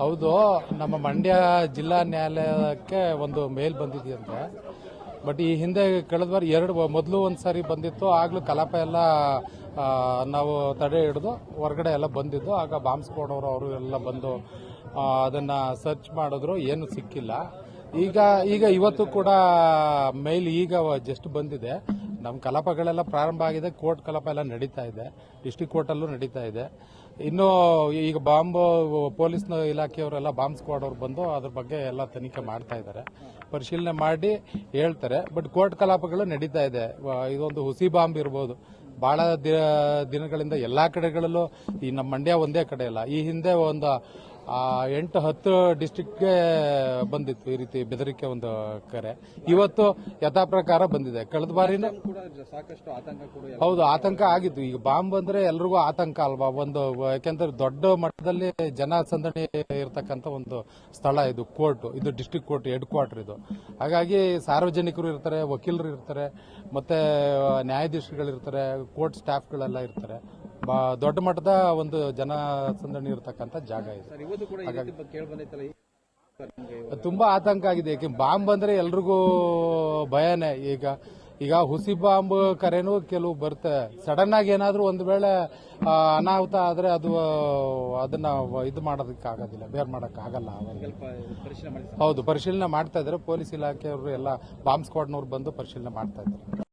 ಹೌದು, ನಮ್ಮ ಮಂಡ್ಯ ಜಿಲ್ಲಾ ನ್ಯಾಯಾಲಯಕ್ಕೆ ಒಂದು ಮೇಲ್ ಬಂದಿದೆಯಂತೆ. ಬಟ್ ಈ ಹಿಂದೆ ಕಳೆದ ಬಾರಿ ಮೊದಲು ಒಂದು ಸಾರಿ ಬಂದಿತ್ತು. ಆಗ್ಲೂ ಕಲಾಪ ಎಲ್ಲ ನಾವು ತಡೆ ಹಿಡಿದು ಹೊರಗಡೆ ಎಲ್ಲ ಬಂದಿದ್ದು. ಆಗ ಬಾಂಬ್ ಸ್ಕ್ವಾಡ್ ಅವರು ಎಲ್ಲ ಬಂದು ಅದನ್ನ ಸರ್ಚ್ ಮಾಡಿದ್ರು, ಏನು ಸಿಕ್ಕಿಲ್ಲ. ಈಗ ಇವತ್ತು ಕೂಡ ಮೇಲ್ ಈಗ ಜಸ್ಟ್ ಬಂದಿದೆ. ನಮ್ಮ ಕಲಾಪಗಳೆಲ್ಲ ಪ್ರಾರಂಭ ಆಗಿದೆ. ಕೋರ್ಟ್ ಕಲಾಪ ಎಲ್ಲ ನಡೀತಾ ಇದೆ, ಡಿಸ್ಟಿಕ್ ಕೋರ್ಟಲ್ಲೂ ನಡೀತಾ ಇದೆ. ಇನ್ನು ಈಗ ಬಾಂಬ್ ಪೊಲೀಸ್ ಇಲಾಖೆಯವರೆಲ್ಲ ಬಾಂಬ್ ಸ್ಕ್ವಾಡ್ ಅವರು ಬಂದು ಅದ್ರ ಬಗ್ಗೆ ಎಲ್ಲ ತನಿಖೆ ಮಾಡ್ತಾ ಇದ್ದಾರೆ, ಪರಿಶೀಲನೆ ಮಾಡಿ ಹೇಳ್ತಾರೆ. ಬಟ್ ಕೋರ್ಟ್ ಕಲಾಪಗಳು ನಡೀತಾ ಇದೆ. ಇದೊಂದು ಹುಸಿ ಬಾಂಬ್ ಇರ್ಬೋದು. ಬಹಳ ದಿನಗಳಿಂದ ಎಲ್ಲಾ ಕಡೆಗಳಲ್ಲೂ, ಈ ನಮ್ಮ ಮಂಡ್ಯ ಒಂದೇ ಕಡೆ ಇಲ್ಲ, ಈ ಹಿಂದೆ ಒಂದು 8-10 ಡಿಸ್ಟಿಕ್ಗೆ ಬಂದಿತ್ತು ಈ ರೀತಿ ಬೆದರಿಕೆ ಒಂದು ಕರೆ. ಇವತ್ತು ಯಥಾ ಪ್ರಕಾರ ಬಂದಿದೆ. ಕಳೆದ ಬಾರಿನೂ ಸಾಕಷ್ಟು ಆತಂಕ ಕೂಡ ಹೌದು, ಆತಂಕ ಆಗಿತ್ತು. ಈಗ ಬಾಂಬ್ ಅಂದ್ರೆ ಎಲ್ರಿಗೂ ಆತಂಕ ಅಲ್ವಾ. ಯಾಕೆಂದ್ರೆ ದೊಡ್ಡ ಮಟ್ಟದಲ್ಲಿ ಜನಸಂದಣಿ ಇರತಕ್ಕಂತ ಒಂದು ಸ್ಥಳ ಇದು. ಕೋರ್ಟ್ ಇದು ಡಿಸ್ಟಿಕ್ ಕೋರ್ಟ್ ಹೆಡ್ ಕ್ವಾರ್ಟರ್ ಇದು. ಹಾಗಾಗಿ ಸಾರ್ವಜನಿಕರು ಇರ್ತಾರೆ, ವಕೀಲರು ಇರ್ತಾರೆ, ಮತ್ತೆ ನ್ಯಾಯಾಧೀಶರುಗಳಿರ್ತಾರೆ, ಕೋರ್ಟ್ ಸ್ಟಾಫ್ಗಳೆಲ್ಲ ಇರ್ತಾರೆ. ದೊಡ್ಡ ಮಟ್ಟದ ಒಂದು ಜನಸಂದಣಿ ಇರತಕ್ಕಂತ ಜಾಗ ಇದೆ. ತುಂಬಾ ಆತಂಕ ಆಗಿದೆ. ಯಾಕೆ ಬಾಂಬ್ ಅಂದ್ರೆ ಎಲ್ರಿಗೂ ಭಯನೇ. ಈಗ ಹುಸಿ ಬಾಂಬ್ ಕರೆನೂ ಕೆಲವು ಬರುತ್ತೆ. ಸಡನ್ ಆಗಿ ಏನಾದ್ರೂ ಒಂದು ವೇಳೆ ಅನಾಹುತ ಆದ್ರೆ ಅದನ್ನ ಇದು ಮಾಡೋದಕ್ಕೆ ಆಗೋದಿಲ್ಲ, ಬೇರ್ ಮಾಡಕ್ ಆಗಲ್ಲ. ಹೌದು, ಪರಿಶೀಲನೆ ಮಾಡ್ತಾ ಇದ್ದಾರೆ. ಪೊಲೀಸ್ ಇಲಾಖೆಯವರು ಎಲ್ಲ ಬಾಂಬ್ ಸ್ಕ್ವಾಡ್ನವ್ರು ಬಂದು ಪರಿಶೀಲನೆ ಮಾಡ್ತಾ ಇದ್ದಾರೆ.